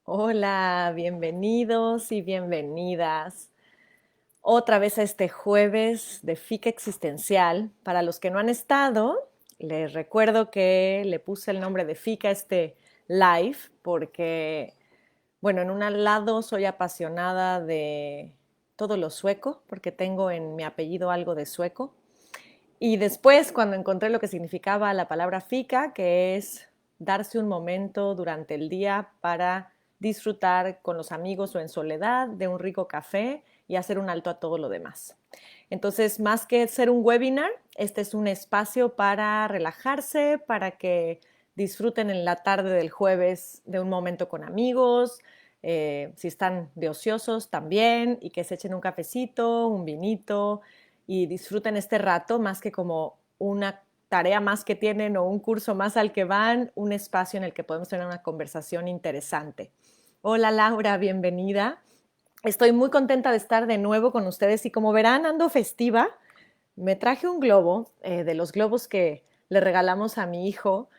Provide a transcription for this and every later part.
Hola, bienvenidos y bienvenidas otra vez a este jueves de FICA Existencial. Para los que no han estado, les recuerdo que le puse el nombre de FICA a este live porque, bueno, en un lado soy apasionada de todo lo sueco, porque tengo en mi apellido algo de sueco. Y después, cuando encontré lo que significaba la palabra FICA, que es darse un momento durante el día para disfrutar con los amigos o en soledad de un rico café y hacer un alto a todo lo demás. Entonces, más que ser un webinar, este es un espacio para relajarse, para que disfruten en la tarde del jueves de un momento con amigos, si están de ociosos también, y que se echen un cafecito, un vinito, y disfruten este rato más que como una tarea más que tienen o un curso más al que van, un espacio en el que podemos tener una conversación interesante. Hola Laura, bienvenida. Estoy muy contenta de estar de nuevo con ustedes y como verán ando festiva. Me traje un globo, de los globos que le regalamos a mi hijo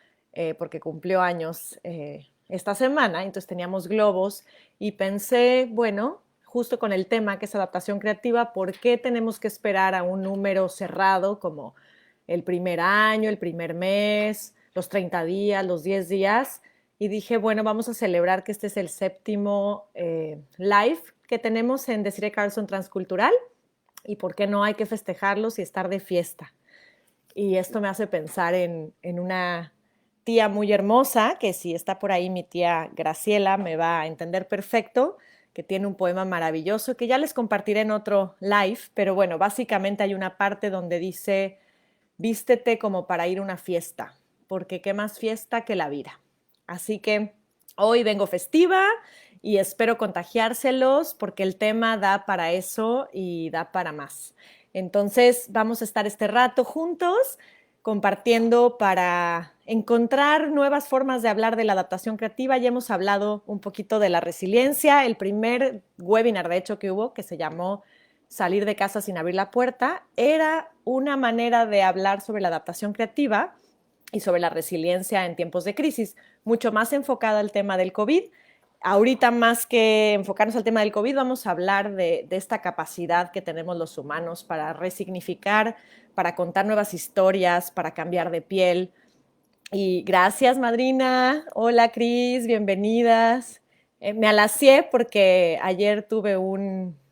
porque cumplió años esta semana, entonces teníamos globos y pensé, bueno, justo con el tema que es adaptación creativa, ¿por qué tenemos que esperar a un número cerrado como el primer año, el primer mes, los 30 días, los 10 días? Y dije, bueno, vamos a celebrar que este es el séptimo live que tenemos en Desiree Carlson Transcultural y por qué no hay que festejarlos y estar de fiesta. Y esto me hace pensar en una tía muy hermosa, que si está por ahí mi tía Graciela me va a entender perfecto, que tiene un poema maravilloso que ya les compartiré en otro live, pero bueno, básicamente hay una parte donde dice, vístete como para ir a una fiesta, porque qué más fiesta que la vida. Así que hoy vengo festiva y espero contagiárselos porque el tema da para eso y da para más. Entonces vamos a estar este rato juntos compartiendo para encontrar nuevas formas de hablar de la adaptación creativa. Ya hemos hablado un poquito de la resiliencia, el primer webinar de hecho que hubo que se llamó Salir de casa sin abrir la puerta, era una manera de hablar sobre la adaptación creativa y sobre la resiliencia en tiempos de crisis, mucho más enfocada al tema del COVID. Ahorita más que enfocarnos al tema del COVID, vamos a hablar de esta capacidad que tenemos los humanos para resignificar, para contar nuevas historias, para cambiar de piel. Y gracias, madrina. Hola, Cris, bienvenidas. Me alacié porque ayer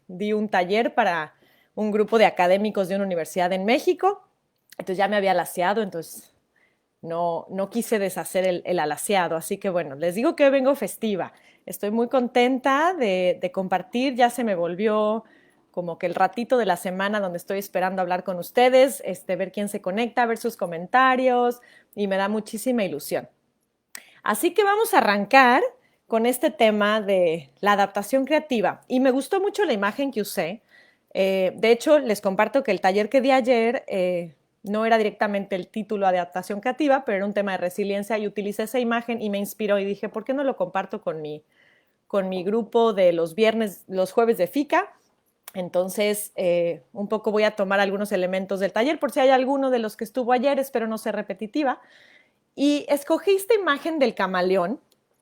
di un taller para un grupo de académicos de una universidad en México. Entonces ya me había alaciado, entonces no quise deshacer el alaciado. Así que bueno, les digo que hoy vengo festiva. Estoy muy contenta de compartir. Ya se me volvió como que el ratito de la semana donde estoy esperando hablar con ustedes, ver quién se conecta, ver sus comentarios y me da muchísima ilusión. Así que vamos a arrancar con este tema de la adaptación creativa. Y me gustó mucho la imagen que usé. De hecho, les comparto que el taller que di ayer no era directamente el título de adaptación creativa, pero era un tema de resiliencia y utilicé esa imagen y me inspiró y dije, ¿por qué no lo comparto con mi grupo de los viernes, los jueves de FICA? Entonces, un poco voy a tomar algunos elementos del taller por si hay alguno de los que estuvo ayer, espero no ser repetitiva. Y escogí esta imagen del camaleón,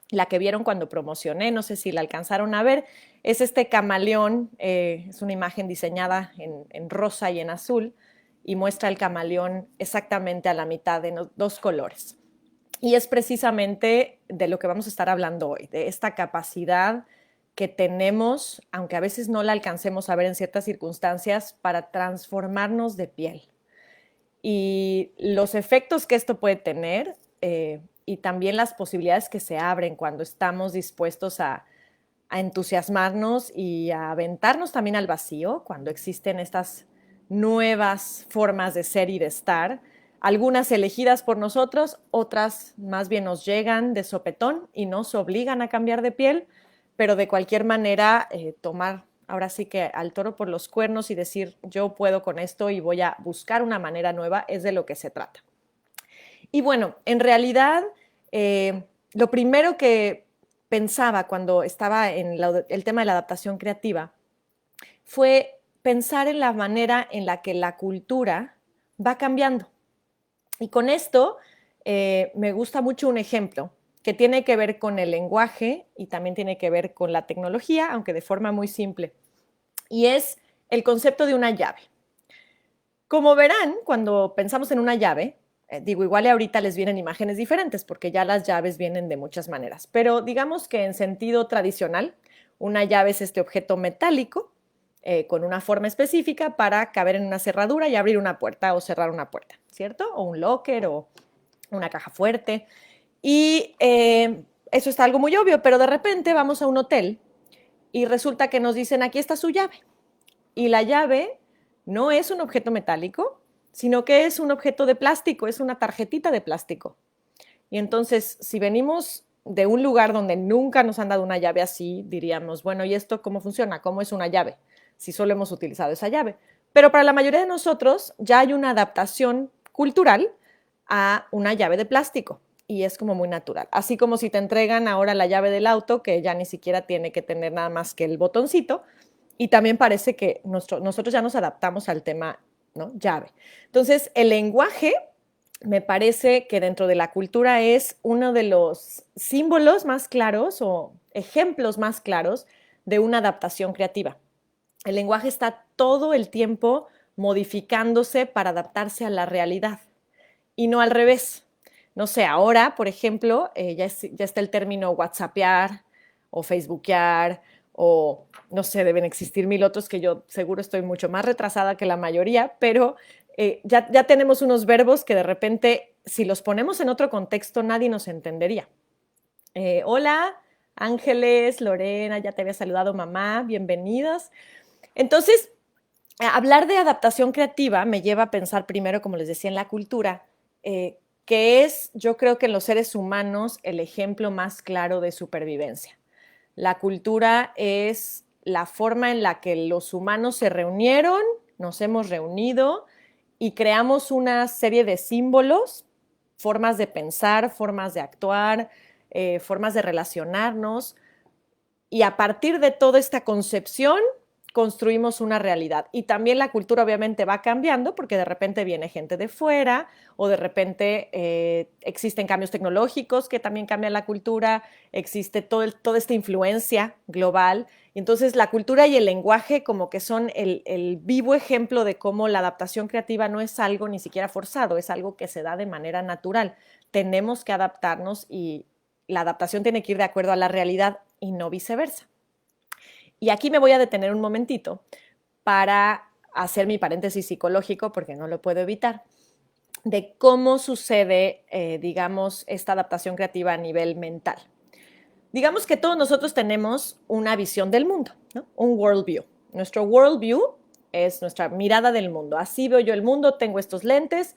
la que vieron cuando promocioné, no sé si la alcanzaron a ver, es este camaleón, es una imagen diseñada en rosa y en azul y muestra el camaleón exactamente a la mitad en dos colores. Y es precisamente de lo que vamos a estar hablando hoy, de esta capacidad que tenemos, aunque a veces no la alcancemos a ver en ciertas circunstancias, para transformarnos de piel y los efectos que esto puede tener y también las posibilidades que se abren cuando estamos dispuestos a entusiasmarnos y a aventarnos también al vacío, cuando existen estas nuevas formas de ser y de estar, algunas elegidas por nosotros, otras más bien nos llegan de sopetón y nos obligan a cambiar de piel, pero de cualquier manera tomar ahora sí que al toro por los cuernos y decir yo puedo con esto y voy a buscar una manera nueva es de lo que se trata. Y bueno, en realidad lo primero que pensaba cuando estaba en el tema de la adaptación creativa fue pensar en la manera en la que la cultura va cambiando. Y con esto me gusta mucho un ejemplo que tiene que ver con el lenguaje y también tiene que ver con la tecnología, aunque de forma muy simple. Y es el concepto de una llave. Como verán, cuando pensamos en una llave, digo, igual ahorita les vienen imágenes diferentes porque ya las llaves vienen de muchas maneras, pero digamos que en sentido tradicional, una llave es este objeto metálico con una forma específica para caber en una cerradura y abrir una puerta o cerrar una puerta, ¿cierto? O un locker o una caja fuerte. Y eso está algo muy obvio, pero de repente vamos a un hotel y resulta que nos dicen, aquí está su llave. Y la llave no es un objeto metálico, sino que es un objeto de plástico, es una tarjetita de plástico. Y entonces, si venimos de un lugar donde nunca nos han dado una llave así, diríamos, bueno, ¿y esto cómo funciona? ¿Cómo es una llave? Si solo hemos utilizado esa llave. Pero para la mayoría de nosotros ya hay una adaptación cultural a una llave de plástico y es como muy natural. Así como si te entregan ahora la llave del auto, que ya ni siquiera tiene que tener nada más que el botoncito, y también parece que nosotros ya nos adaptamos al tema, ¿no? Llave. Entonces, el lenguaje me parece que dentro de la cultura es uno de los símbolos más claros o ejemplos más claros de una adaptación creativa. El lenguaje está todo el tiempo modificándose para adaptarse a la realidad y no al revés. No sé, ahora, por ejemplo, ya está el término whatsappear o facebookear o no sé, deben existir mil otros que yo seguro estoy mucho más retrasada que la mayoría, pero ya tenemos unos verbos que de repente, si los ponemos en otro contexto, nadie nos entendería. Hola, Ángeles, Lorena, ya te había saludado mamá, bienvenidas. Entonces, hablar de adaptación creativa me lleva a pensar primero, como les decía, en la cultura, que es, yo creo que en los seres humanos, el ejemplo más claro de supervivencia. La cultura es la forma en la que los humanos se reunieron, nos hemos reunido y creamos una serie de símbolos, formas de pensar, formas de actuar, formas de relacionarnos, y a partir de toda esta concepción construimos una realidad. Y también la cultura obviamente va cambiando porque de repente viene gente de fuera o de repente existen cambios tecnológicos que también cambian la cultura, existe toda esta influencia global. Y entonces la cultura y el lenguaje como que son el vivo ejemplo de cómo la adaptación creativa no es algo ni siquiera forzado, es algo que se da de manera natural. Tenemos que adaptarnos y la adaptación tiene que ir de acuerdo a la realidad y no viceversa. Y aquí me voy a detener un momentito para hacer mi paréntesis psicológico, porque no lo puedo evitar, de cómo sucede, digamos, esta adaptación creativa a nivel mental. Digamos que todos nosotros tenemos una visión del mundo, ¿no? Un worldview. Nuestro worldview es nuestra mirada del mundo. Así veo yo el mundo, tengo estos lentes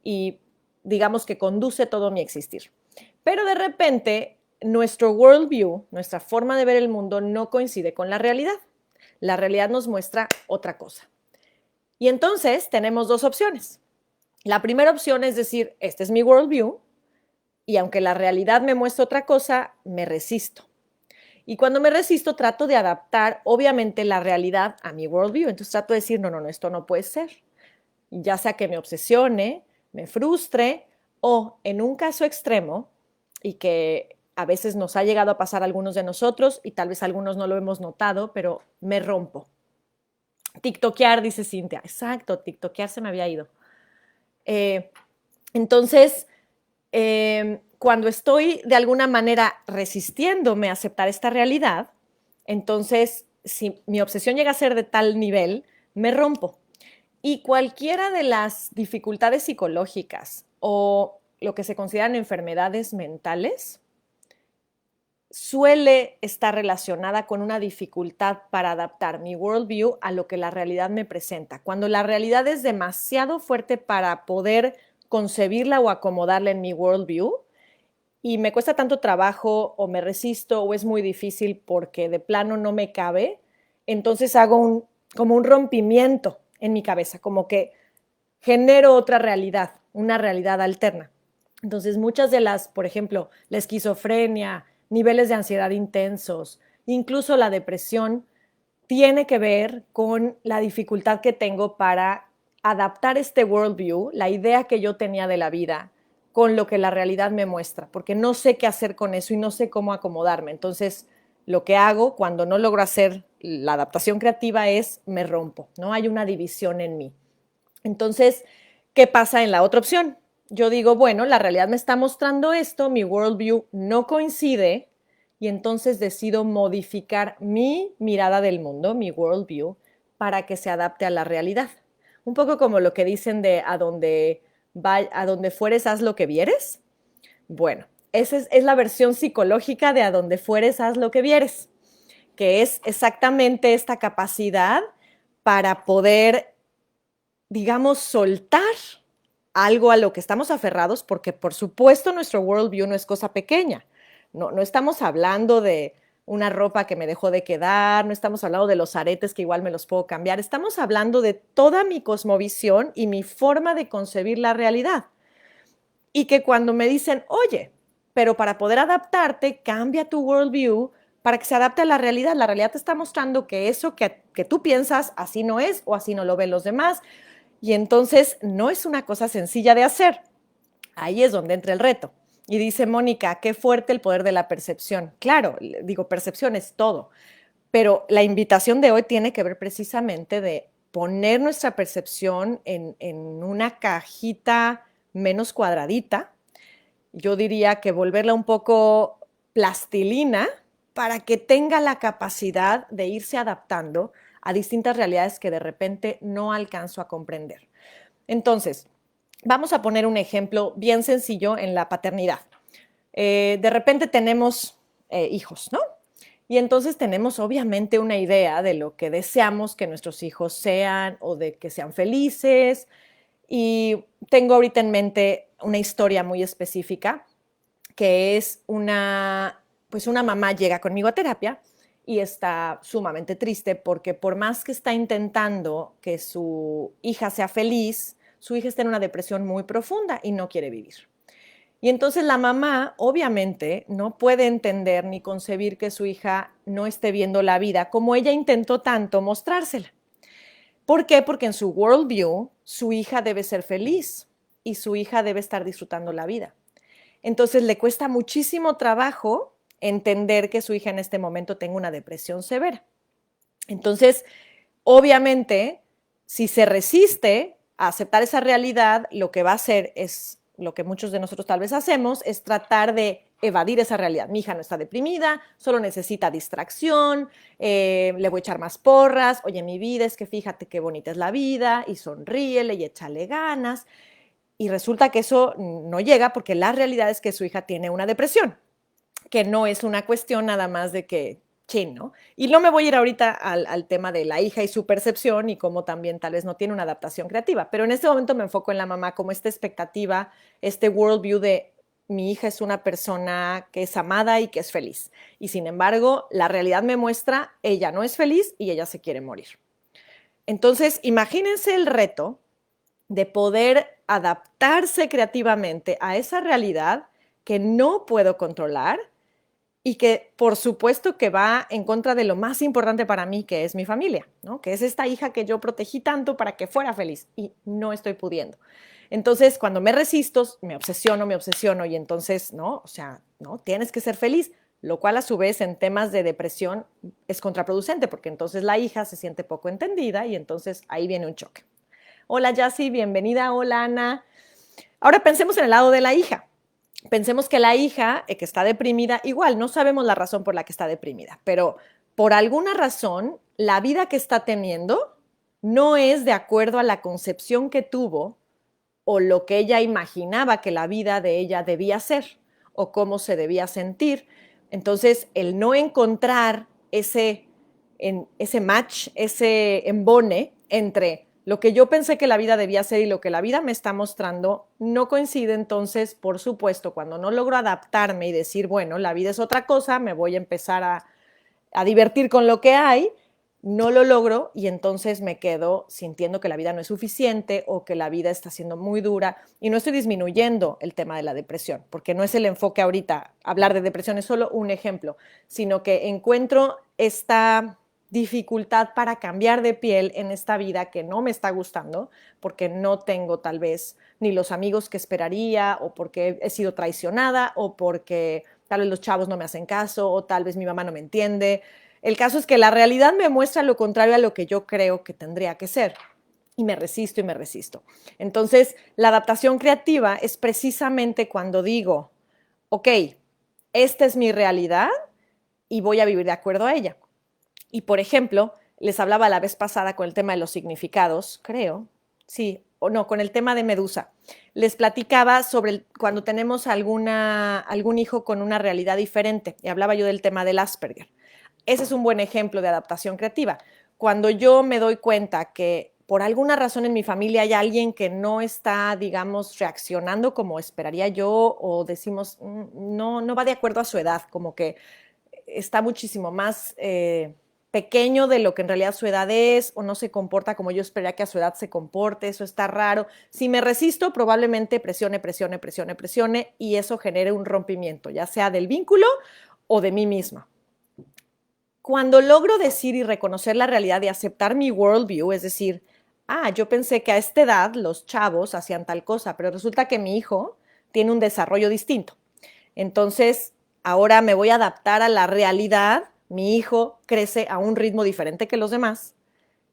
y digamos que conduce todo mi existir. Pero de repente, nuestro worldview, nuestra forma de ver el mundo, no coincide con la realidad. La realidad nos muestra otra cosa. Y entonces tenemos dos opciones. La primera opción es decir, este es mi worldview, y aunque la realidad me muestra otra cosa, me resisto. Y cuando me resisto, trato de adaptar, obviamente, la realidad a mi worldview. Entonces trato de decir, no, esto no puede ser. Ya sea que me obsesione, me frustre, o en un caso extremo, y que a veces nos ha llegado a pasar a algunos de nosotros, y tal vez algunos no lo hemos notado, pero me rompo. TikTokear, dice Cintia. Exacto, TikTokear se me había ido. Entonces, cuando estoy de alguna manera resistiéndome a aceptar esta realidad, entonces, si mi obsesión llega a ser de tal nivel, me rompo. Y cualquiera de las dificultades psicológicas o lo que se consideran enfermedades mentales suele estar relacionada con una dificultad para adaptar mi worldview a lo que la realidad me presenta. Cuando la realidad es demasiado fuerte para poder concebirla o acomodarla en mi worldview y me cuesta tanto trabajo o me resisto o es muy difícil porque de plano no me cabe, entonces hago como un rompimiento en mi cabeza, como que genero otra realidad, una realidad alterna. Entonces, muchas de las, por ejemplo, la esquizofrenia, niveles de ansiedad intensos, incluso la depresión, tiene que ver con la dificultad que tengo para adaptar este worldview, la idea que yo tenía de la vida, con lo que la realidad me muestra, porque no sé qué hacer con eso y no sé cómo acomodarme. Entonces, lo que hago cuando no logro hacer la adaptación creativa es me rompo, ¿no? Hay una división en mí. Entonces, ¿qué pasa en la otra opción? Yo digo, bueno, la realidad me está mostrando esto, mi worldview no coincide y entonces decido modificar mi mirada del mundo, mi worldview, para que se adapte a la realidad. Un poco como lo que dicen de a donde fueres, haz lo que vieres. Bueno, esa es la versión psicológica de a donde fueres, haz lo que vieres, que es exactamente esta capacidad para poder, digamos, soltar algo a lo que estamos aferrados, porque por supuesto nuestro worldview no es cosa pequeña. No estamos hablando de una ropa que me dejó de quedar, no estamos hablando de los aretes que igual me los puedo cambiar, estamos hablando de toda mi cosmovisión y mi forma de concebir la realidad. Y que cuando me dicen, oye, pero para poder adaptarte, cambia tu worldview para que se adapte a la realidad te está mostrando que eso que tú piensas así no es o así no lo ven los demás. Y entonces no es una cosa sencilla de hacer. Ahí es donde entra el reto. Y dice Mónica, qué fuerte el poder de la percepción. Claro, digo, percepción es todo, pero la invitación de hoy tiene que ver precisamente de poner nuestra percepción en una cajita menos cuadradita. Yo diría que volverla un poco plastilina para que tenga la capacidad de irse adaptando a distintas realidades que de repente no alcanzo a comprender. Entonces, vamos a poner un ejemplo bien sencillo en la paternidad. De repente tenemos hijos, ¿no? Y entonces tenemos obviamente una idea de lo que deseamos que nuestros hijos sean o de que sean felices. Y tengo ahorita en mente una historia muy específica que es pues una mamá llega conmigo a terapia y está sumamente triste porque por más que está intentando que su hija sea feliz, su hija está en una depresión muy profunda y no quiere vivir. Y entonces la mamá obviamente no puede entender ni concebir que su hija no esté viendo la vida como ella intentó tanto mostrársela. ¿Por qué? Porque en su worldview su hija debe ser feliz y su hija debe estar disfrutando la vida. Entonces le cuesta muchísimo trabajo entender que su hija en este momento tenga una depresión severa. Entonces, obviamente, si se resiste a aceptar esa realidad, lo que va a hacer es lo que muchos de nosotros tal vez hacemos, es tratar de evadir esa realidad. Mi hija no está deprimida, solo necesita distracción, le voy a echar más porras, oye, mi vida es que fíjate qué bonita es la vida y sonríele y échale ganas. Y resulta que eso no llega porque la realidad es que su hija tiene una depresión, que no es una cuestión nada más de que, chin, ¿no? Y no me voy a ir ahorita al tema de la hija y su percepción y cómo también tal vez no tiene una adaptación creativa, pero en este momento me enfoco en la mamá como esta expectativa, este worldview de mi hija es una persona que es amada y que es feliz. Y sin embargo, la realidad me muestra, ella no es feliz y ella se quiere morir. Entonces, imagínense el reto de poder adaptarse creativamente a esa realidad que no puedo controlar y que por supuesto que va en contra de lo más importante para mí, que es mi familia, ¿no? Que es esta hija que yo protegí tanto para que fuera feliz y no estoy pudiendo. Entonces, cuando me resisto, me obsesiono y entonces, ¿no? O sea, ¿no? Tienes que ser feliz, lo cual a su vez en temas de depresión es contraproducente porque entonces la hija se siente poco entendida y entonces ahí viene un choque. Hola Yassi, bienvenida. Hola Ana. Ahora pensemos en el lado de la hija. Pensemos que la hija que está deprimida, igual no sabemos la razón por la que está deprimida, pero por alguna razón la vida que está teniendo no es de acuerdo a la concepción que tuvo o lo que ella imaginaba que la vida de ella debía ser o cómo se debía sentir. Entonces, el no encontrar ese match, ese embone entre lo que yo pensé que la vida debía ser y lo que la vida me está mostrando no coincide. Entonces, por supuesto, cuando no logro adaptarme y decir, bueno, la vida es otra cosa, me voy a empezar a divertir con lo que hay, no lo logro y entonces me quedo sintiendo que la vida no es suficiente o que la vida está siendo muy dura. Y no estoy disminuyendo el tema de la depresión, porque no es el enfoque ahorita. Hablar de depresión es solo un ejemplo, sino que encuentro esta dificultad para cambiar de piel en esta vida que no me está gustando, porque no tengo tal vez ni los amigos que esperaría, o porque he sido traicionada, o porque tal vez los chavos no me hacen caso, o tal vez mi mamá no me entiende. El caso es que la realidad me muestra lo contrario a lo que yo creo que tendría que ser. Y me resisto y me resisto. Entonces, la adaptación creativa es precisamente cuando digo, ok, esta es mi realidad y voy a vivir de acuerdo a ella. Y, por ejemplo, les hablaba la vez pasada con el tema de los significados, creo, sí, o no, con el tema de Medusa. Les platicaba sobre cuando tenemos algún hijo con una realidad diferente, y hablaba yo del tema del Asperger. Ese es un buen ejemplo de adaptación creativa. Cuando yo me doy cuenta que por alguna razón en mi familia hay alguien que no está, digamos, reaccionando como esperaría yo, o decimos, no va de acuerdo a su edad, como que está muchísimo más pequeño de lo que en realidad su edad es, o no se comporta como yo esperaría que a su edad se comporte, eso está raro. Si me resisto, probablemente presione, y eso genere un rompimiento, ya sea del vínculo o de mí misma. Cuando logro decir y reconocer la realidad y aceptar mi worldview, es decir, yo pensé que a esta edad los chavos hacían tal cosa, pero resulta que mi hijo tiene un desarrollo distinto. Entonces, ahora me voy a adaptar a la realidad. Mi hijo crece a un ritmo diferente que los demás.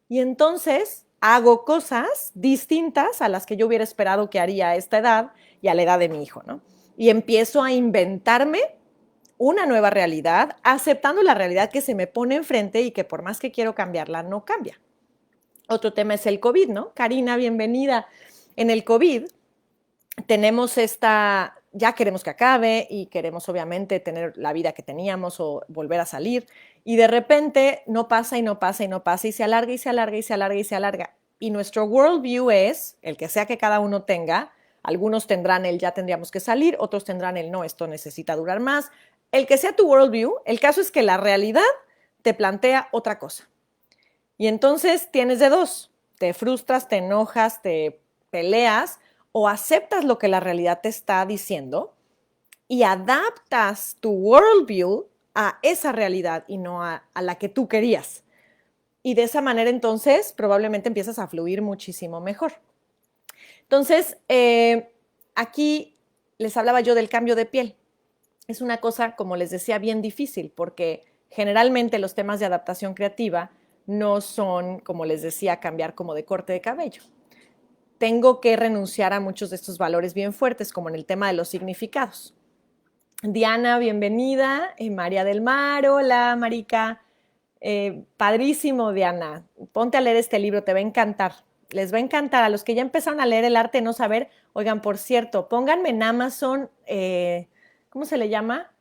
Y entonces hago cosas distintas a las que yo hubiera esperado que haría a esta edad y a la edad de mi hijo, ¿no? Y empiezo a inventarme una nueva realidad, aceptando la realidad que se me pone enfrente y que por más que quiero cambiarla, no cambia. Otro tema es el COVID, ¿no? Karina, bienvenida. En el COVID tenemos ya queremos que acabe y queremos obviamente tener la vida que teníamos o volver a salir, y de repente no pasa y no pasa y no pasa y se alarga y se alarga y se alarga y se alarga. Y nuestro worldview es, el que sea que cada uno tenga, algunos tendrán el ya tendríamos que salir, otros tendrán el no, esto necesita durar más. El que sea tu worldview, el caso es que la realidad te plantea otra cosa. Y entonces tienes de dos, te frustras, te enojas, te peleas, o aceptas lo que la realidad te está diciendo y adaptas tu worldview a esa realidad y no a la que tú querías. Y de esa manera entonces probablemente empiezas a fluir muchísimo mejor. Entonces, aquí les hablaba yo del cambio de piel. Es una cosa, como les decía, bien difícil, porque generalmente los temas de adaptación creativa no son, como les decía, cambiar como de corte de cabello. Tengo que renunciar a muchos de estos valores bien fuertes, como en el tema de los significados. Diana, bienvenida. María del Mar, hola, Marica. Padrísimo, Diana. Ponte a leer este libro, te va a encantar. Les va a encantar. A los que ya empezaron a leer El arte de no saber, oigan, por cierto, pónganme en Amazon, ¿cómo se le llama?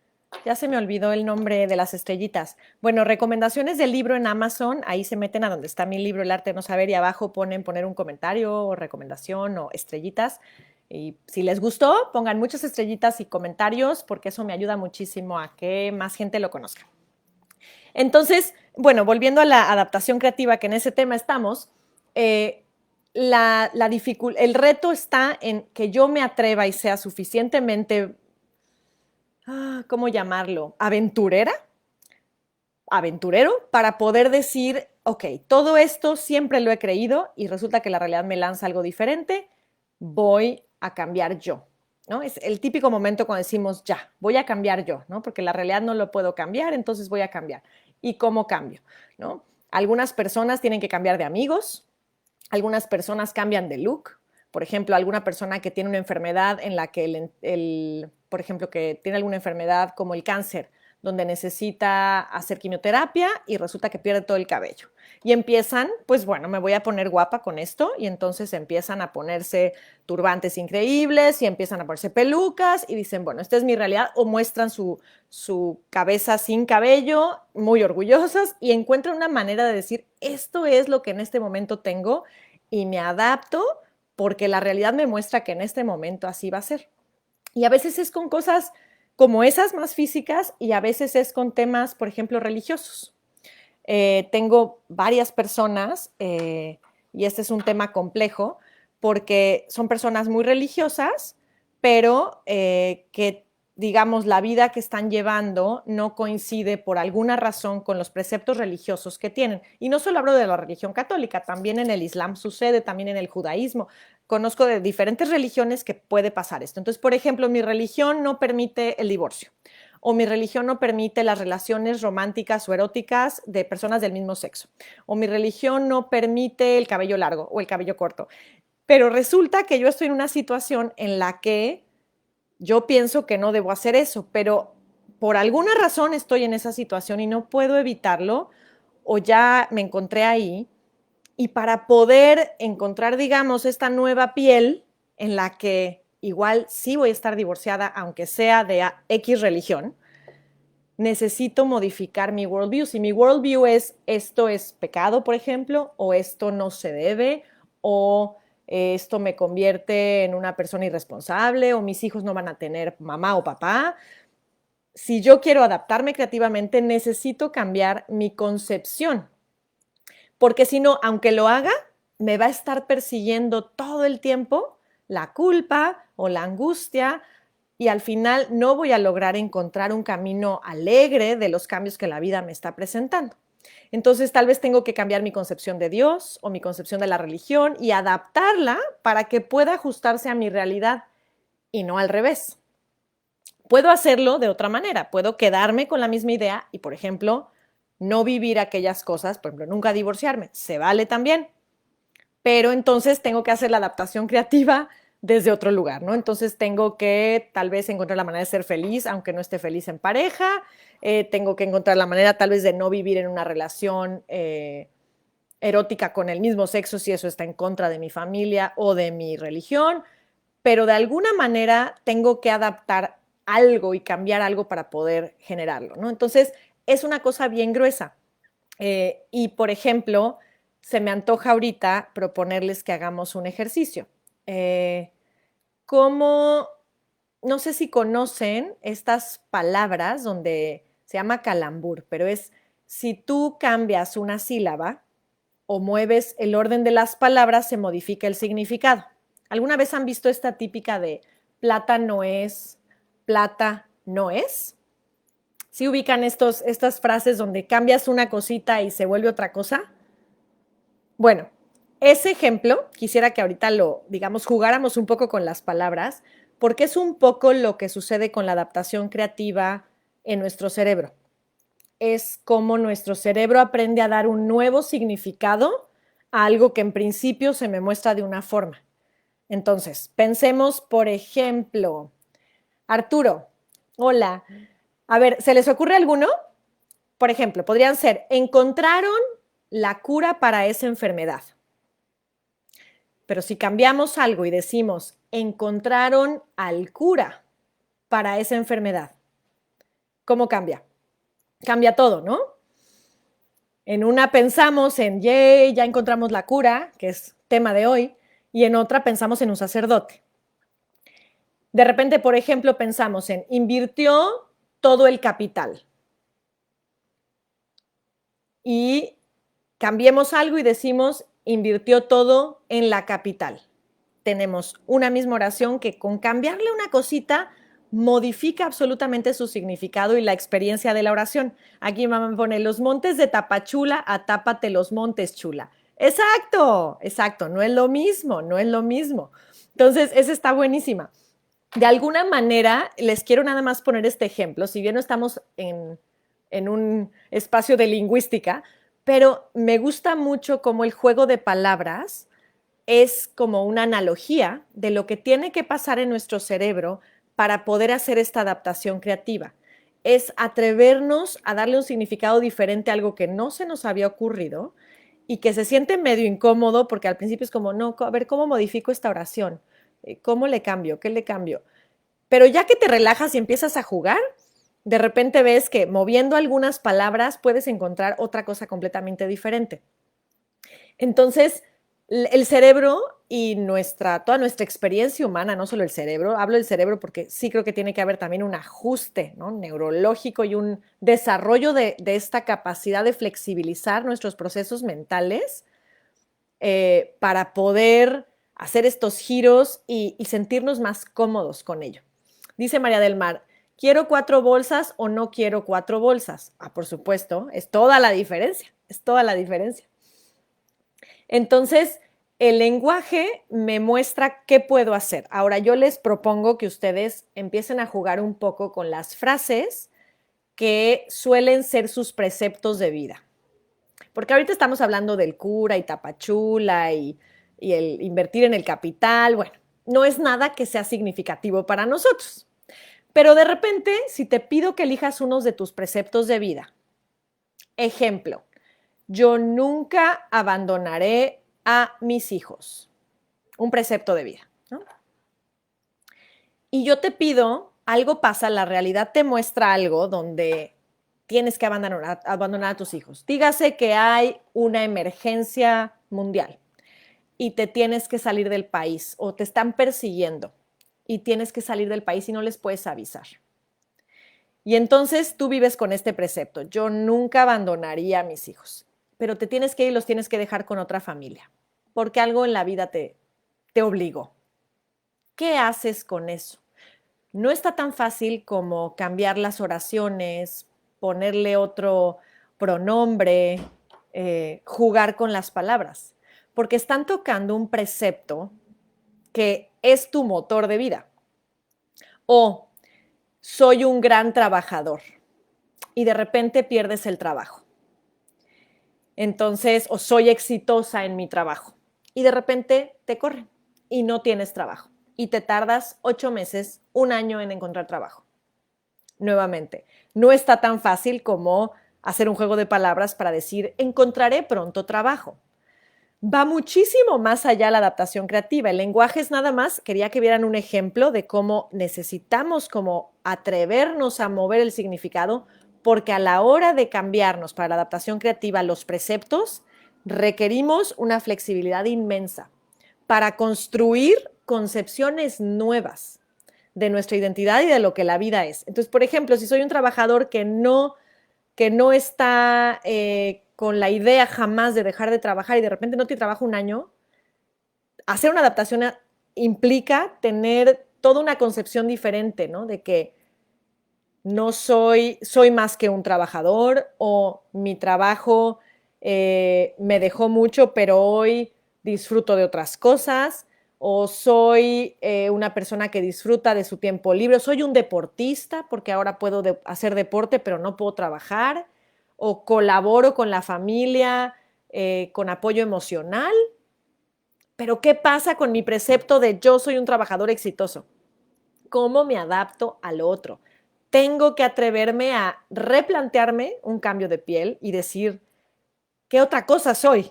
Ya se me olvidó el nombre de las estrellitas. Bueno, recomendaciones del libro en Amazon, ahí se meten a donde está mi libro El arte de no saber y abajo poner un comentario o recomendación o estrellitas. Y si les gustó, pongan muchas estrellitas y comentarios porque eso me ayuda muchísimo a que más gente lo conozca. Entonces, bueno, volviendo a la adaptación creativa, que en ese tema estamos, el reto está en que yo me atreva y sea suficientemente, ¿cómo llamarlo? Aventurero, para poder decir, ok, todo esto siempre lo he creído y resulta que la realidad me lanza algo diferente, voy a cambiar yo, ¿no? Es el típico momento cuando decimos, ya, voy a cambiar yo, ¿no? Porque la realidad no lo puedo cambiar, entonces voy a cambiar. ¿Y cómo cambio? ¿No? Algunas personas tienen que cambiar de amigos, algunas personas cambian de look. Por ejemplo, alguna persona que tiene una enfermedad en la que por ejemplo, que tiene alguna enfermedad como el cáncer, donde necesita hacer quimioterapia y resulta que pierde todo el cabello. Y empiezan, pues bueno, me voy a poner guapa con esto, y entonces empiezan a ponerse turbantes increíbles y empiezan a ponerse pelucas y dicen, bueno, esta es mi realidad, o muestran su cabeza sin cabello, muy orgullosas, y encuentran una manera de decir, esto es lo que en este momento tengo y me adapto porque la realidad me muestra que en este momento así va a ser. Y a veces es con cosas como esas más físicas y a veces es con temas, por ejemplo, religiosos. Tengo varias personas, y este es un tema complejo, porque son personas muy religiosas, pero que digamos, la vida que están llevando no coincide por alguna razón con los preceptos religiosos que tienen. Y no solo hablo de la religión católica, también en el Islam sucede, también en el judaísmo. Conozco de diferentes religiones que puede pasar esto. Entonces, por ejemplo, mi religión no permite el divorcio, o mi religión no permite las relaciones románticas o eróticas de personas del mismo sexo, o mi religión no permite el cabello largo o el cabello corto. Pero resulta que yo estoy en una situación en la que yo pienso que no debo hacer eso, pero por alguna razón estoy en esa situación y no puedo evitarlo, o ya me encontré ahí. Y para poder encontrar, digamos, esta nueva piel en la que igual sí voy a estar divorciada, aunque sea de X religión, necesito modificar mi worldview. Si mi worldview es esto es pecado, por ejemplo, o esto no se debe, o esto me convierte en una persona irresponsable, o mis hijos no van a tener mamá o papá. Si yo quiero adaptarme creativamente, necesito cambiar mi concepción, porque si no, aunque lo haga, me va a estar persiguiendo todo el tiempo la culpa o la angustia, y al final no voy a lograr encontrar un camino alegre de los cambios que la vida me está presentando. Entonces tal vez tengo que cambiar mi concepción de Dios o mi concepción de la religión y adaptarla para que pueda ajustarse a mi realidad y no al revés. Puedo hacerlo de otra manera, puedo quedarme con la misma idea y, por ejemplo, no vivir aquellas cosas, por ejemplo, nunca divorciarme, se vale también, pero entonces tengo que hacer la adaptación creativa desde otro lugar, ¿no? Entonces tengo que tal vez encontrar la manera de ser feliz, aunque no esté feliz en pareja, tengo que encontrar la manera tal vez de no vivir en una relación erótica con el mismo sexo si eso está en contra de mi familia o de mi religión, pero de alguna manera tengo que adaptar algo y cambiar algo para poder generarlo, ¿no? Entonces es una cosa bien gruesa. Y, por ejemplo, se me antoja ahorita proponerles que hagamos un ejercicio. Eh, ¿Cómo? No sé si conocen estas palabras donde se llama calambur, pero es si tú cambias una sílaba o mueves el orden de las palabras, se modifica el significado. ¿Alguna vez han visto esta típica de plata no es, plata no es? ¿Sí ubican estas frases donde cambias una cosita y se vuelve otra cosa? Bueno, ese ejemplo quisiera que ahorita lo, digamos, jugáramos un poco con las palabras, porque es un poco lo que sucede con la adaptación creativa en nuestro cerebro. Es como nuestro cerebro aprende a dar un nuevo significado a algo que en principio se me muestra de una forma. Entonces, pensemos, por ejemplo, Arturo, hola. A ver, ¿se les ocurre alguno? Por ejemplo, podrían ser, encontraron la cura para esa enfermedad. Pero si cambiamos algo y decimos, encontraron al cura para esa enfermedad, ¿cómo cambia? Cambia todo, ¿no? En una pensamos en, yay, ya encontramos la cura, que es tema de hoy, y en otra pensamos en un sacerdote. De repente, por ejemplo, pensamos en, invirtió todo el capital. Y cambiemos algo y decimos, invirtió todo en la capital. Tenemos una misma oración que con cambiarle una cosita modifica absolutamente su significado y la experiencia de la oración. Aquí mamá me pone los montes de Tapachula a Tápate los montes, chula. Exacto, exacto, no es lo mismo, no es lo mismo. Entonces, esa está buenísima. De alguna manera, les quiero nada más poner este ejemplo, si bien no estamos en un espacio de lingüística, pero me gusta mucho cómo el juego de palabras es como una analogía de lo que tiene que pasar en nuestro cerebro para poder hacer esta adaptación creativa. Es atrevernos a darle un significado diferente a algo que no se nos había ocurrido y que se siente medio incómodo porque al principio es como, no, a ver, ¿cómo modifico esta oración? ¿Cómo le cambio? ¿Qué le cambio? Pero ya que te relajas y empiezas a jugar, de repente ves que moviendo algunas palabras puedes encontrar otra cosa completamente diferente. Entonces, el cerebro y toda nuestra experiencia humana, no solo el cerebro, hablo del cerebro porque sí creo que tiene que haber también un ajuste, ¿no?, neurológico y un desarrollo de esta capacidad de flexibilizar nuestros procesos mentales para poder hacer estos giros y sentirnos más cómodos con ello. Dice María del Mar, ¿Quiero 4 bolsas o no quiero 4 bolsas? Ah, por supuesto, es toda la diferencia, es toda la diferencia. Entonces, el lenguaje me muestra qué puedo hacer. Ahora, yo les propongo que ustedes empiecen a jugar un poco con las frases que suelen ser sus preceptos de vida. Porque ahorita estamos hablando del cura y tapachula y el invertir en el capital. Bueno, no es nada que sea significativo para nosotros. Pero de repente, si te pido que elijas unos de tus preceptos de vida, ejemplo, yo nunca abandonaré a mis hijos. Un precepto de vida, ¿no? Y yo te pido, algo pasa, la realidad te muestra algo donde tienes que abandonar a tus hijos. Dígase que hay una emergencia mundial y te tienes que salir del país o te están persiguiendo y tienes que salir del país y no les puedes avisar. Y entonces tú vives con este precepto, yo nunca abandonaría a mis hijos, pero te tienes que ir y los tienes que dejar con otra familia, porque algo en la vida te obligó. ¿Qué haces con eso? No está tan fácil como cambiar las oraciones, ponerle otro pronombre, jugar con las palabras, porque están tocando un precepto que es tu motor de vida. O soy un gran trabajador y de repente pierdes el trabajo. Entonces, o soy exitosa en mi trabajo y de repente te corren y no tienes trabajo y te tardas 8 meses, 1 año en encontrar trabajo. Nuevamente, no está tan fácil como hacer un juego de palabras para decir encontraré pronto trabajo. Va muchísimo más allá la adaptación creativa. El lenguaje es nada más, quería que vieran un ejemplo de cómo necesitamos como atrevernos a mover el significado, porque a la hora de cambiarnos para la adaptación creativa los preceptos, requerimos una flexibilidad inmensa para construir concepciones nuevas de nuestra identidad y de lo que la vida es. Entonces, por ejemplo, si soy un trabajador que no está con la idea jamás de dejar de trabajar y de repente no tiene trabajo 1 año, hacer una adaptación implica tener toda una concepción diferente, ¿no? De que no soy más que un trabajador o mi trabajo me dejó mucho, pero hoy disfruto de otras cosas, o soy una persona que disfruta de su tiempo libre, soy un deportista porque ahora puedo hacer deporte, pero no puedo trabajar, o colaboro con la familia con apoyo emocional. Pero ¿qué pasa con mi precepto de yo soy un trabajador exitoso? ¿Cómo me adapto al otro? Tengo que atreverme a replantearme un cambio de piel y decir, ¿qué otra cosa soy?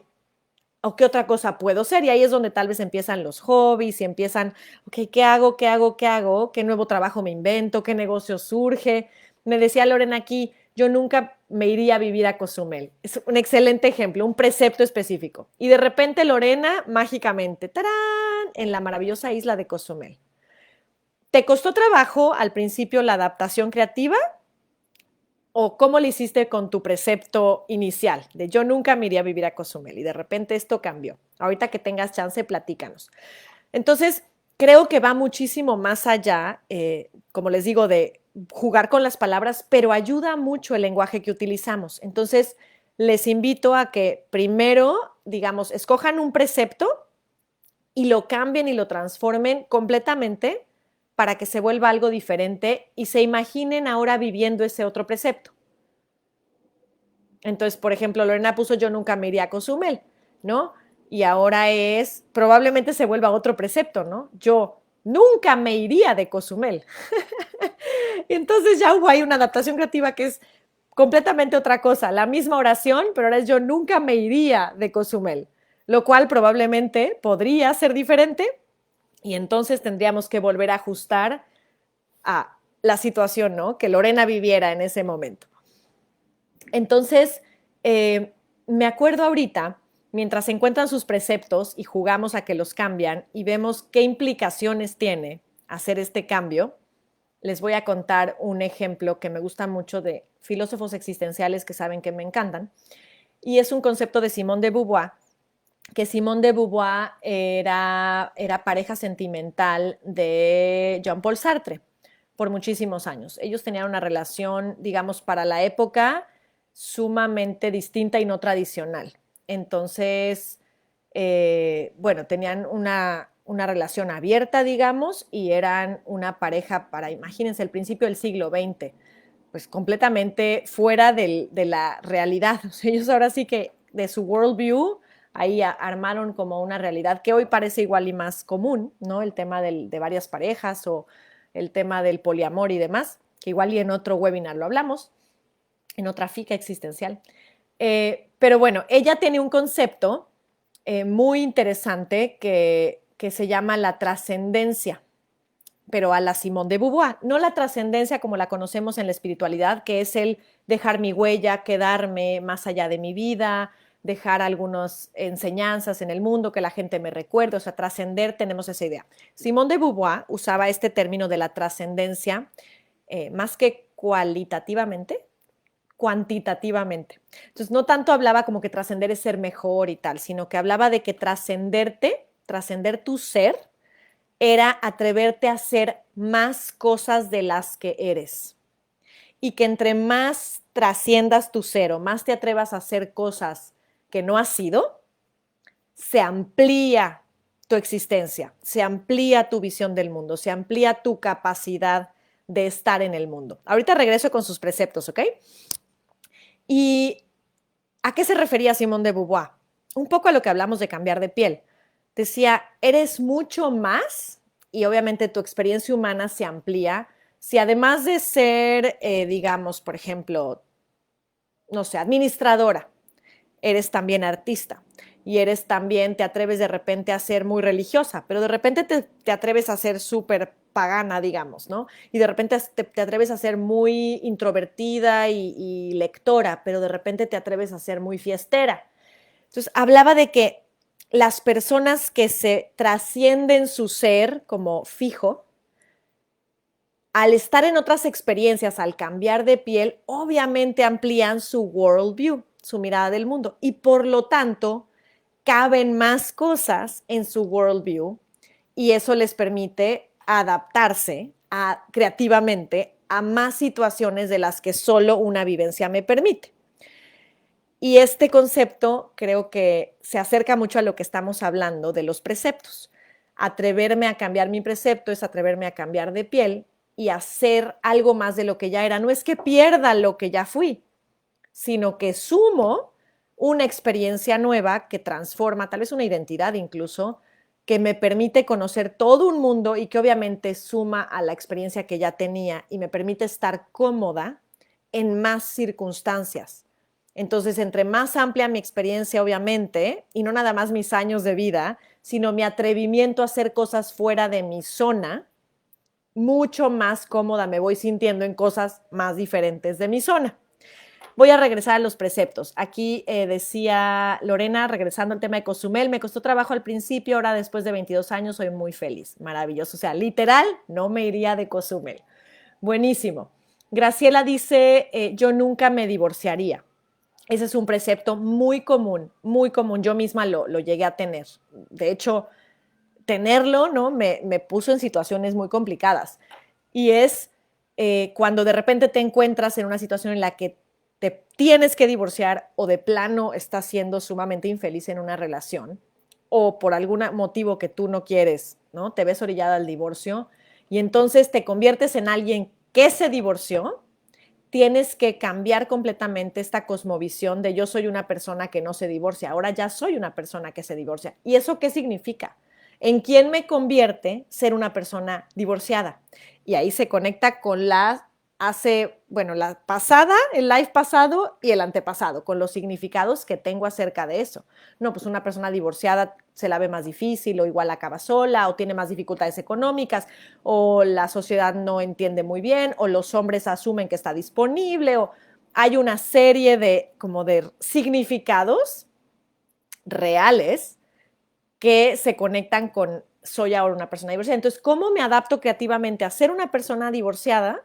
¿O qué otra cosa puedo ser? Y ahí es donde tal vez empiezan los hobbies y empiezan, ok, ¿qué hago? ¿Qué hago? ¿Qué hago? ¿Qué nuevo trabajo me invento? ¿Qué negocio surge? Me decía Lorena aquí, yo nunca me iría a vivir a Cozumel. Es un excelente ejemplo, un precepto específico. Y de repente Lorena, mágicamente, ¡tarán!, en la maravillosa isla de Cozumel. ¿Te costó trabajo al principio la adaptación creativa? ¿O cómo le hiciste con tu precepto inicial de yo nunca me iría a vivir a Cozumel y de repente esto cambió? Ahorita que tengas chance, platícanos. Entonces, creo que va muchísimo más allá, como les digo, de jugar con las palabras, pero ayuda mucho el lenguaje que utilizamos. Entonces, les invito a que primero, digamos, escojan un precepto y lo cambien y lo transformen completamente para que se vuelva algo diferente y se imaginen ahora viviendo ese otro precepto. Entonces, por ejemplo, Lorena puso yo nunca me iría a Cozumel, ¿no? Y ahora probablemente se vuelva otro precepto, ¿no? Yo nunca me iría de Cozumel. Entonces ya hubo ahí una adaptación creativa que es completamente otra cosa, la misma oración, pero ahora es yo nunca me iría de Cozumel, lo cual probablemente podría ser diferente y entonces tendríamos que volver a ajustar a la situación, ¿no?, que Lorena viviera en ese momento. Entonces, me acuerdo ahorita, mientras se encuentran sus preceptos y jugamos a que los cambian y vemos qué implicaciones tiene hacer este cambio, les voy a contar un ejemplo que me gusta mucho de filósofos existenciales que saben que me encantan, y es un concepto de Simone de Beauvoir, que Simone de Beauvoir era pareja sentimental de Jean-Paul Sartre. por muchísimos años. Ellos tenían una relación, digamos, para la época sumamente distinta y no tradicional. Entonces, bueno, tenían una relación abierta, digamos, y eran una pareja para, imagínense, el principio del siglo XX, pues completamente fuera de la realidad. O sea, ellos ahora sí que de su worldview, ahí armaron como una realidad que hoy parece igual y más común, ¿no? El tema de varias parejas o el tema del poliamor y demás, que igual y en otro webinar lo hablamos, en otra FICA existencial. Pero bueno, ella tiene un concepto muy interesante que se llama la trascendencia, pero a la Simone de Beauvoir, no la trascendencia como la conocemos en la espiritualidad, que es el dejar mi huella, quedarme más allá de mi vida, dejar algunas enseñanzas en el mundo, que la gente me recuerde, o sea, trascender, tenemos esa idea. Simone de Beauvoir usaba este término de la trascendencia más que cualitativamente, cuantitativamente. Entonces, no tanto hablaba como que trascender es ser mejor y tal, sino que hablaba de que trascenderte, trascender tu ser, era atreverte a hacer más cosas de las que eres. Y que entre más trasciendas tu ser o más te atrevas a hacer cosas que no has sido, se amplía tu existencia, se amplía tu visión del mundo, se amplía tu capacidad de estar en el mundo. Ahorita regreso con sus preceptos, ¿ok? ¿Y a qué se refería Simone de Beauvoir? Un poco a lo que hablamos de cambiar de piel. Decía, eres mucho más y obviamente tu experiencia humana se amplía si además de ser, digamos, por ejemplo, no sé, administradora, eres también artista y eres también, te atreves de repente a ser muy religiosa, pero de repente te atreves a ser súper pagana, digamos, ¿no? Y de repente te atreves a ser muy introvertida y lectora, pero de repente te atreves a ser muy fiestera. Entonces, hablaba de que las personas que se trascienden su ser como fijo, al estar en otras experiencias, al cambiar de piel, obviamente amplían su worldview, su mirada del mundo, y por lo tanto caben más cosas en su worldview y eso les permite adaptarse creativamente a más situaciones de las que solo una vivencia me permite. Y este concepto creo que se acerca mucho a lo que estamos hablando de los preceptos. Atreverme a cambiar mi precepto es atreverme a cambiar de piel y hacer algo más de lo que ya era. No es que pierda lo que ya fui, sino que sumo una experiencia nueva que transforma, tal vez una identidad incluso, que me permite conocer todo un mundo y que obviamente suma a la experiencia que ya tenía y me permite estar cómoda en más circunstancias. Entonces, entre más amplia mi experiencia, obviamente, y no nada más mis años de vida, sino mi atrevimiento a hacer cosas fuera de mi zona, mucho más cómoda me voy sintiendo en cosas más diferentes de mi zona. Voy a regresar a los preceptos. Aquí decía Lorena, regresando al tema de Cozumel, me costó trabajo al principio, ahora después de 22 años soy muy feliz. Maravilloso. O sea, literal, no me iría de Cozumel. Buenísimo. Graciela dice, yo nunca me divorciaría. Ese es un precepto muy común, muy común. Yo misma lo llegué a tener. De hecho, tenerlo, ¿no? Me puso en situaciones muy complicadas. Y es cuando de repente te encuentras en una situación en la que te tienes que divorciar o de plano estás siendo sumamente infeliz en una relación o por algún motivo que tú no quieres, ¿no? Te ves orillada al divorcio y entonces te conviertes en alguien que se divorció. Tienes que cambiar completamente esta cosmovisión de yo soy una persona que no se divorcia, ahora ya soy una persona que se divorcia. ¿Y eso qué significa? ¿En quién me convierte ser una persona divorciada? Y ahí se conecta con la la pasada, el live pasado y el antepasado, con los significados que tengo acerca de eso. No, pues una persona divorciada se la ve más difícil o igual acaba sola o tiene más dificultades económicas o la sociedad no entiende muy bien o los hombres asumen que está disponible o hay una serie de significados reales que se conectan con soy ahora una persona divorciada. Entonces, ¿cómo me adapto creativamente a ser una persona divorciada?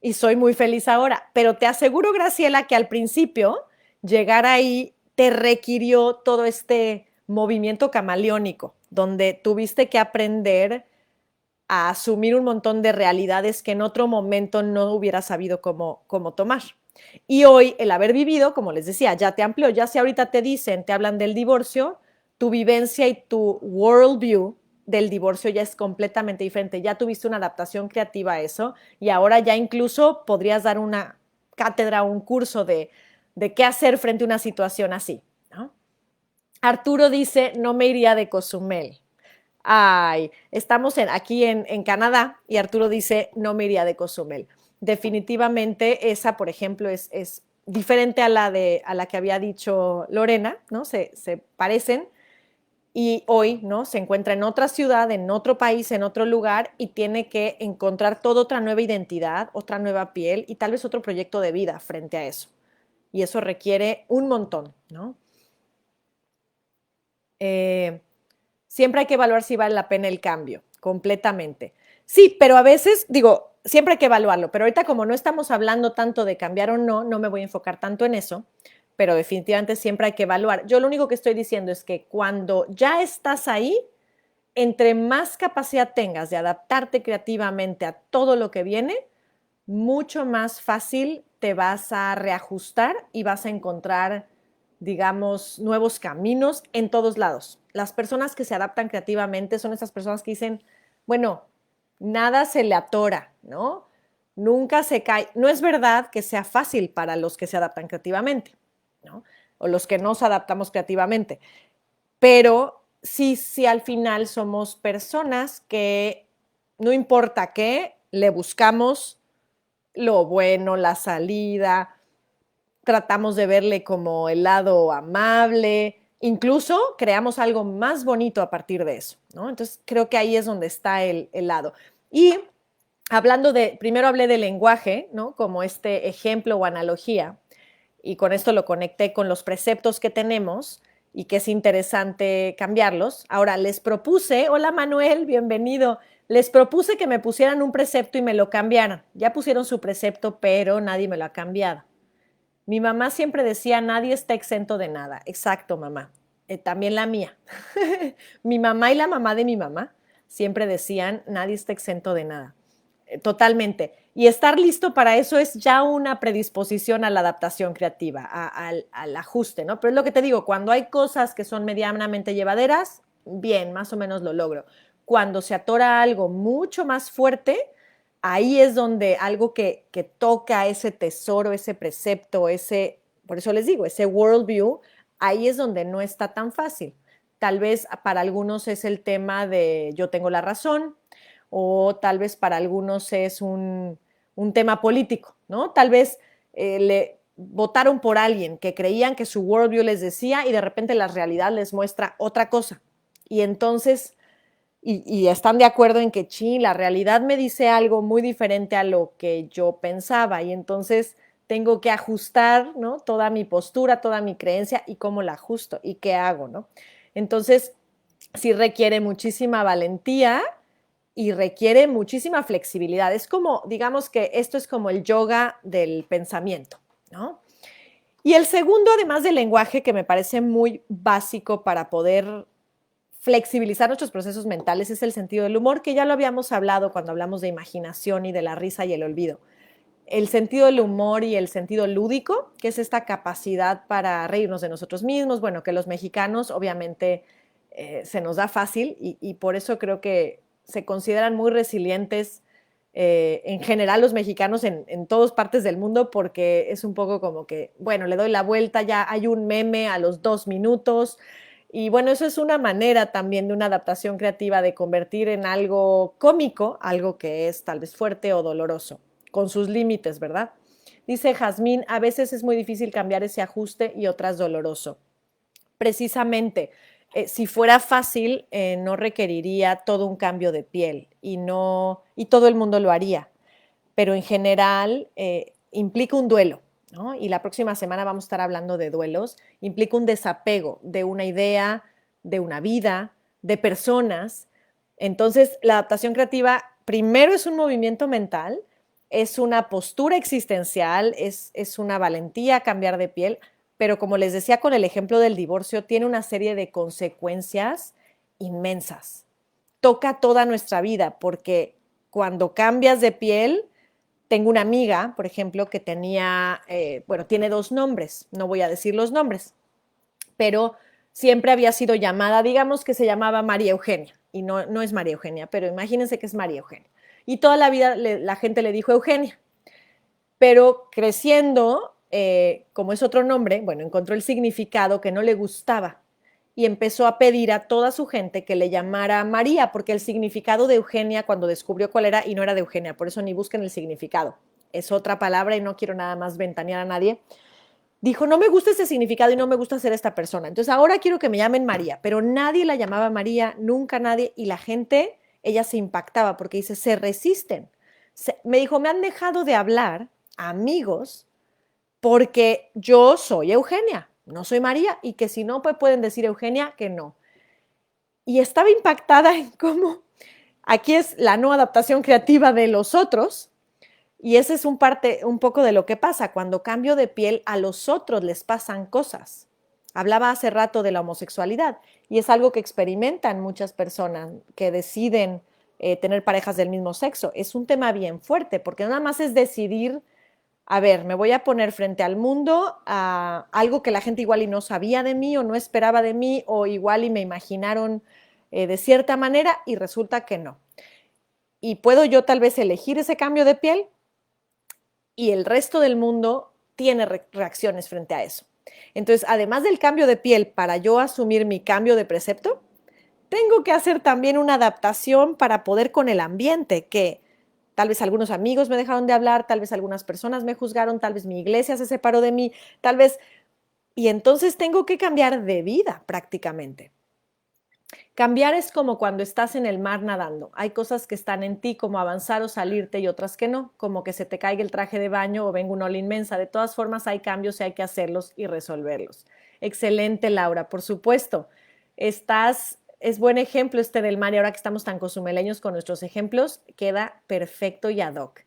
Y soy muy feliz ahora. Pero te aseguro, Graciela, que al principio llegar ahí te requirió todo este movimiento camaleónico, donde tuviste que aprender a asumir un montón de realidades que en otro momento no hubiera sabido cómo tomar. Y hoy el haber vivido, como les decía, ya te amplió, ya si ahorita te dicen, te hablan del divorcio, tu vivencia y tu worldview del divorcio ya es completamente diferente. Ya tuviste una adaptación creativa a eso y ahora ya incluso podrías dar una cátedra, un curso de qué hacer frente a una situación así, ¿no? Arturo dice, no me iría de Cozumel. Ay, estamos aquí en Canadá y Arturo dice, no me iría de Cozumel. Definitivamente esa, por ejemplo, es diferente a la que había dicho Lorena, ¿no? Se parecen y hoy, ¿no? Se encuentra en otra ciudad, en otro país, en otro lugar y tiene que encontrar toda otra nueva identidad, otra nueva piel y tal vez otro proyecto de vida frente a eso. Y eso requiere un montón, ¿no? Eh, Siempre hay que evaluar si vale la pena el cambio, completamente. Sí, pero a veces, digo, siempre hay que evaluarlo, pero ahorita como no estamos hablando tanto de cambiar o no, no me voy a enfocar tanto en eso, pero definitivamente siempre hay que evaluar. Yo lo único que estoy diciendo es que cuando ya estás ahí, entre más capacidad tengas de adaptarte creativamente a todo lo que viene, mucho más fácil te vas a reajustar y vas a encontrar, digamos, nuevos caminos en todos lados. Las personas que se adaptan creativamente son esas personas que dicen, bueno, nada se le atora, ¿no? Nunca se cae. No es verdad que sea fácil para los que se adaptan creativamente, ¿no? O los que nos adaptamos creativamente. Pero sí, sí, al final somos personas que no importa qué, le buscamos lo bueno, la salida, tratamos de verle como el lado amable, incluso creamos algo más bonito a partir de eso, ¿no? Entonces creo que ahí es donde está el lado. Y hablando de, primero hablé del lenguaje, ¿no? Como este ejemplo o analogía, y con esto lo conecté con los preceptos que tenemos y que es interesante cambiarlos. Ahora, les propuse, hola Manuel, bienvenido, les propuse que me pusieran un precepto y me lo cambiaran. Ya pusieron su precepto, pero nadie me lo ha cambiado. Mi mamá siempre decía, nadie está exento de nada. Exacto, mamá. También la mía. Mi mamá y la mamá de mi mamá siempre decían, nadie está exento de nada. Totalmente. Y estar listo para eso es ya una predisposición a la adaptación creativa, al ajuste, ¿no? Pero es lo que te digo, cuando hay cosas que son medianamente llevaderas, bien, más o menos lo logro. Cuando se atora algo mucho más fuerte, ahí es donde algo que toca ese tesoro, ese precepto, por eso les digo, ese worldview, ahí es donde no está tan fácil. Tal vez para algunos es el tema de yo tengo la razón, o tal vez para algunos es un tema político, ¿no? Tal vez le votaron por alguien que creían que su worldview les decía y de repente la realidad les muestra otra cosa. Y entonces, y están de acuerdo en que, la realidad me dice algo muy diferente a lo que yo pensaba y entonces tengo que ajustar, ¿no? Toda mi postura, toda mi creencia y cómo la ajusto y qué hago, ¿no? Entonces, sí requiere muchísima valentía y requiere muchísima flexibilidad. Es como, digamos que esto es como el yoga del pensamiento, ¿no? Y el segundo, además del lenguaje, que me parece muy básico para poder flexibilizar nuestros procesos mentales, es el sentido del humor, que ya lo habíamos hablado cuando hablamos de imaginación y de la risa y el olvido. El sentido del humor y el sentido lúdico, que es esta capacidad para reírnos de nosotros mismos, bueno, que los mexicanos obviamente se nos da fácil y por eso creo que se consideran muy resilientes en general los mexicanos en todas partes del mundo porque es un poco como que, bueno, le doy la vuelta, ya hay un meme a los 2 minutos y bueno, eso es una manera también de una adaptación creativa de convertir en algo cómico, algo que es tal vez fuerte o doloroso, con sus límites, ¿verdad? Dice Jazmín, a veces es muy difícil cambiar ese ajuste y otras doloroso. Precisamente, si fuera fácil, no requeriría todo un cambio de piel y no y todo el mundo lo haría. Pero en general implica un duelo, ¿no? Y la próxima semana vamos a estar hablando de duelos. Implica un desapego de una idea, de una vida, de personas. Entonces, la adaptación creativa primero es un movimiento mental, es una postura existencial, es una valentía a cambiar de piel, pero como les decía con el ejemplo del divorcio, tiene una serie de consecuencias inmensas. toca toda nuestra vida, porque cuando cambias de piel, tengo una amiga, por ejemplo, que tenía, bueno, tiene 2 nombres, no voy a decir los nombres, pero siempre había sido llamada, digamos que se llamaba María Eugenia, y no, no es María Eugenia, pero imagínense que es María Eugenia. Y toda la vida la gente le dijo Eugenia, pero creciendo, como es otro nombre, bueno, encontró el significado que no le gustaba y empezó a pedir a toda su gente que le llamara María, porque el significado de Eugenia, cuando descubrió cuál era, y no era de Eugenia, por eso ni busquen el significado, es otra palabra y no quiero nada más ventanear a nadie, dijo, no me gusta ese significado y no me gusta ser esta persona, entonces ahora quiero que me llamen María, pero nadie la llamaba María, nunca nadie, y la gente, ella se impactaba porque dice, se resisten. Me dijo, me han dejado de hablar amigos porque yo soy Eugenia, no soy María, y que si no, pues pueden decir Eugenia que no. Y estaba impactada en cómo aquí es la no adaptación creativa de los otros, y ese es un poco de lo que pasa. Cuando cambio de piel, a los otros les pasan cosas. Hablaba hace rato de la homosexualidad, y es algo que experimentan muchas personas que deciden tener parejas del mismo sexo. Es un tema bien fuerte, porque nada más es decidir a ver, me voy a poner frente al mundo a algo que la gente igual y no sabía de mí o no esperaba de mí o igual y me imaginaron de cierta manera y resulta que no. Y puedo yo tal vez elegir ese cambio de piel y el resto del mundo tiene reacciones frente a eso. Entonces, además del cambio de piel para yo asumir mi cambio de precepto, tengo que hacer también una adaptación para poder con el ambiente, que tal vez algunos amigos me dejaron de hablar, tal vez algunas personas me juzgaron, tal vez mi iglesia se separó de mí, tal vez... Y entonces tengo que cambiar de vida prácticamente. Cambiar es como cuando estás en el mar nadando. Hay cosas que están en ti, como avanzar o salirte, y otras que no, como que se te caiga el traje de baño o venga una ola inmensa. De todas formas, hay cambios y hay que hacerlos y resolverlos. Excelente, Laura, por supuesto. Es buen ejemplo este del mar, y ahora que estamos tan cozumeleños con nuestros ejemplos, queda perfecto y ad hoc.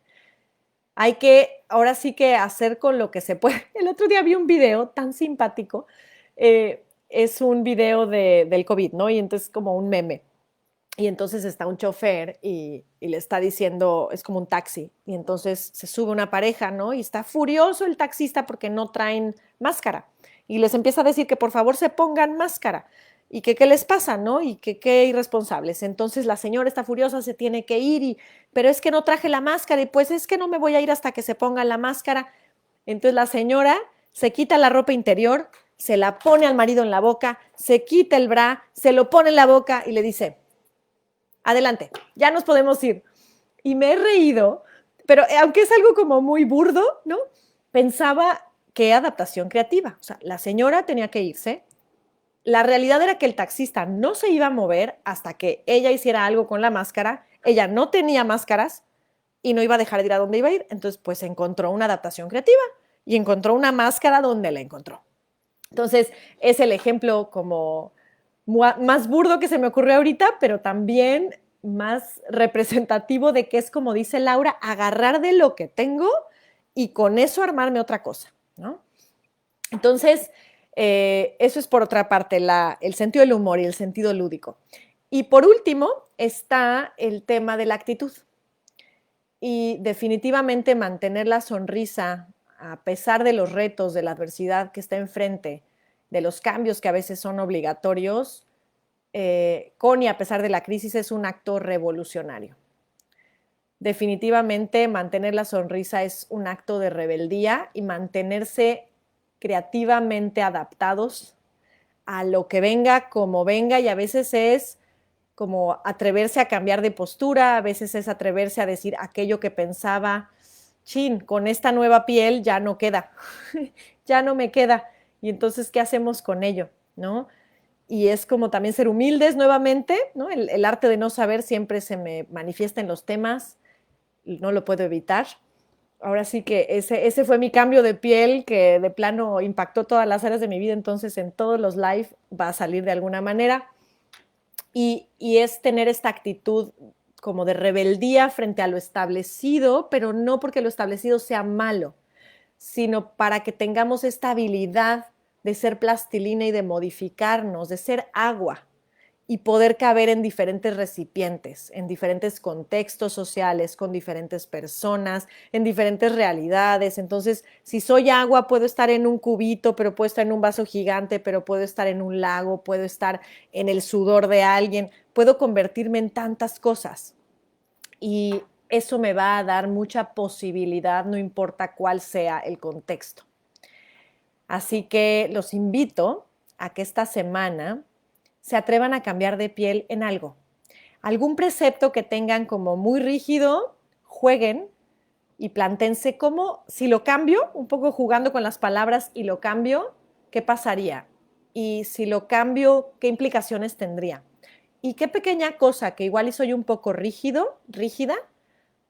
Hay que, ahora sí que hacer con lo que se puede. El otro día vi un video tan simpático, es un video del COVID, ¿no? Y entonces como un meme. Y entonces está un chofer y le está diciendo, es como un taxi, y entonces se sube una pareja, ¿no? Y está furioso el taxista porque no traen máscara. Y les empieza a decir que por favor se pongan máscara y que qué les pasa, ¿no? Y que qué irresponsables. Entonces la señora está furiosa, se tiene que ir, pero es que no traje la máscara y pues es que no me voy a ir hasta que se pongan la máscara. Entonces la señora se quita la ropa interior, se la pone al marido en la boca, se quita el bra, se lo pone en la boca y le dice, adelante, ya nos podemos ir. Y me he reído, pero aunque es algo como muy burdo, ¿no? Pensaba qué adaptación creativa. O sea, la señora tenía que irse. La realidad era que el taxista no se iba a mover hasta que ella hiciera algo con la máscara. Ella no tenía máscaras y no iba a dejar de ir a donde iba a ir. Entonces, pues encontró una adaptación creativa y encontró una máscara donde la encontró. Entonces, es el ejemplo como más burdo que se me ocurrió ahorita, pero también más representativo de que es, como dice Laura, agarrar de lo que tengo y con eso armarme otra cosa, ¿no? Entonces, eso es por otra parte, el sentido del humor y el sentido lúdico. Y por último está el tema de la actitud. Y definitivamente mantener la sonrisa a pesar de los retos, de la adversidad que está enfrente, de los cambios que a veces son obligatorios, con y a pesar de la crisis, es un acto revolucionario. Definitivamente mantener la sonrisa es un acto de rebeldía y mantenerse creativamente adaptados a lo que venga, como venga, y a veces es como atreverse a cambiar de postura, a veces es atreverse a decir aquello que pensaba, chin, con esta nueva piel ya no queda, ya no me queda, y entonces, ¿qué hacemos con ello? ¿No? Y es como también ser humildes nuevamente, ¿no? El arte de no saber siempre se me manifiesta en los temas, no lo puedo evitar. Ahora sí que ese fue mi cambio de piel que de plano impactó todas las áreas de mi vida, entonces en todos los live va a salir de alguna manera. Y es tener esta actitud como de rebeldía frente a lo establecido, pero no porque lo establecido sea malo, sino para que tengamos esta habilidad de ser plastilina y de modificarnos, de ser agua y poder caber en diferentes recipientes, en diferentes contextos sociales, con diferentes personas, en diferentes realidades. Entonces, si soy agua, puedo estar en un cubito, pero puedo estar en un vaso gigante, pero puedo estar en un lago, puedo estar en el sudor de alguien, puedo convertirme en tantas cosas. Y eso me va a dar mucha posibilidad, no importa cuál sea el contexto. Así que los invito a que esta semana se atrevan a cambiar de piel en algo. Algún precepto que tengan como muy rígido, jueguen y plántense cómo, si lo cambio, un poco jugando con las palabras y lo cambio, ¿qué pasaría? Y si lo cambio, ¿qué implicaciones tendría? Y qué pequeña cosa que igual y soy un poco rígida,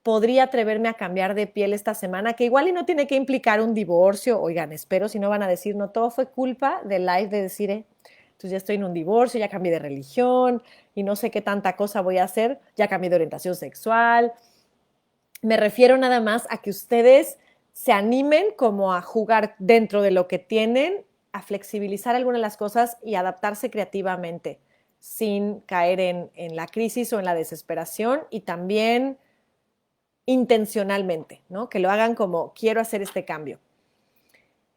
podría atreverme a cambiar de piel esta semana, que igual y no tiene que implicar un divorcio. Oigan, espero, si no van a decir, no, todo fue culpa del live de decir, entonces ya estoy en un divorcio, ya cambié de religión y no sé qué tanta cosa voy a hacer, ya cambié de orientación sexual. Me refiero nada más a que ustedes se animen como a jugar dentro de lo que tienen, a flexibilizar algunas de las cosas y adaptarse creativamente sin caer en la crisis o en la desesperación, y también intencionalmente, ¿no? Que lo hagan como quiero hacer este cambio.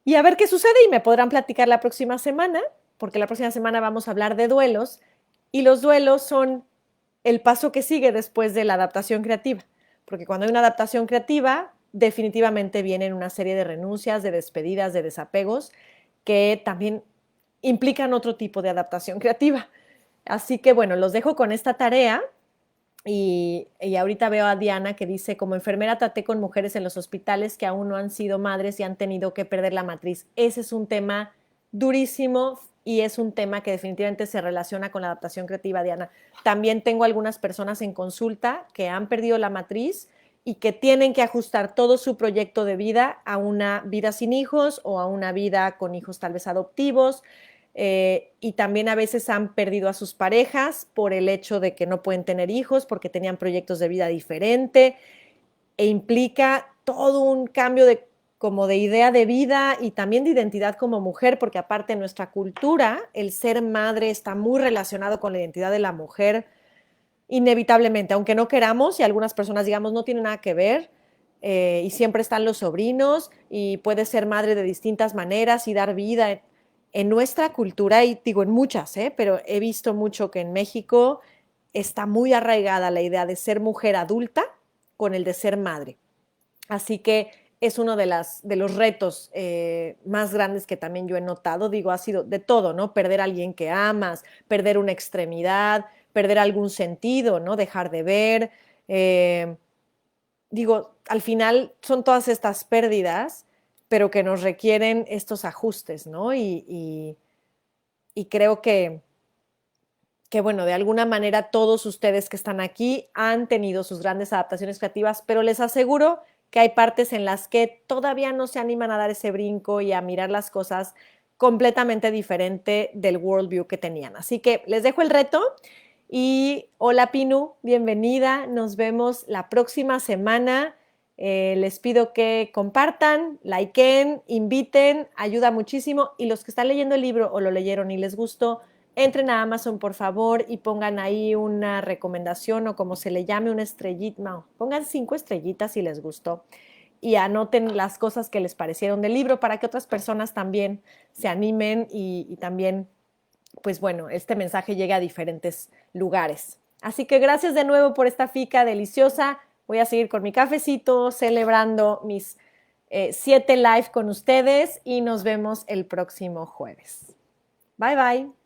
Y a ver qué sucede, y me podrán platicar la próxima semana, porque la próxima semana vamos a hablar de duelos, y los duelos son el paso que sigue después de la adaptación creativa, porque cuando hay una adaptación creativa, definitivamente vienen una serie de renuncias, de despedidas, de desapegos, que también implican otro tipo de adaptación creativa. Así que bueno, los dejo con esta tarea. Y ahorita veo a Diana que dice, como enfermera traté con mujeres en los hospitales que aún no han sido madres y han tenido que perder la matriz. Ese es un tema durísimo y es un tema que definitivamente se relaciona con la adaptación creativa, Diana. También tengo algunas personas en consulta que han perdido la matriz y que tienen que ajustar todo su proyecto de vida a una vida sin hijos o a una vida con hijos tal vez adoptivos. Y también a veces han perdido a sus parejas por el hecho de que no pueden tener hijos porque tenían proyectos de vida diferente, e implica todo un cambio como de idea de vida y también de identidad como mujer, porque aparte en nuestra cultura el ser madre está muy relacionado con la identidad de la mujer, inevitablemente, aunque no queramos, y algunas personas digamos no tiene nada que ver. Y siempre están los sobrinos y puedes ser madre de distintas maneras y dar vida en nuestra cultura, y digo en muchas, pero he visto mucho que en México está muy arraigada la idea de ser mujer adulta con el de ser madre. Así que es uno de los retos más grandes que también yo he notado. Digo, ha sido de todo, ¿no? Perder a alguien que amas, perder una extremidad, perder algún sentido, ¿no? Dejar de ver. Digo, al final son todas estas pérdidas, pero que nos requieren estos ajustes, ¿no? Y creo que, bueno, de alguna manera todos ustedes que están aquí han tenido sus grandes adaptaciones creativas, pero les aseguro que hay partes en las que todavía no se animan a dar ese brinco y a mirar las cosas completamente diferente del worldview que tenían. Así que les dejo el reto. Y hola Pinu, bienvenida. Nos vemos la próxima semana. Les pido que compartan, likeen, inviten, ayuda muchísimo. Y los que están leyendo el libro o lo leyeron y les gustó, entren a Amazon, por favor, y pongan ahí una recomendación o como se le llame, una estrellita. No, pongan 5 estrellitas si les gustó y anoten las cosas que les parecieron del libro para que otras personas también se animen y también, pues bueno, este mensaje llegue a diferentes lugares. Así que gracias de nuevo por esta fica deliciosa. Voy a seguir con mi cafecito, celebrando mis 7 live con ustedes y nos vemos el próximo jueves. Bye, bye.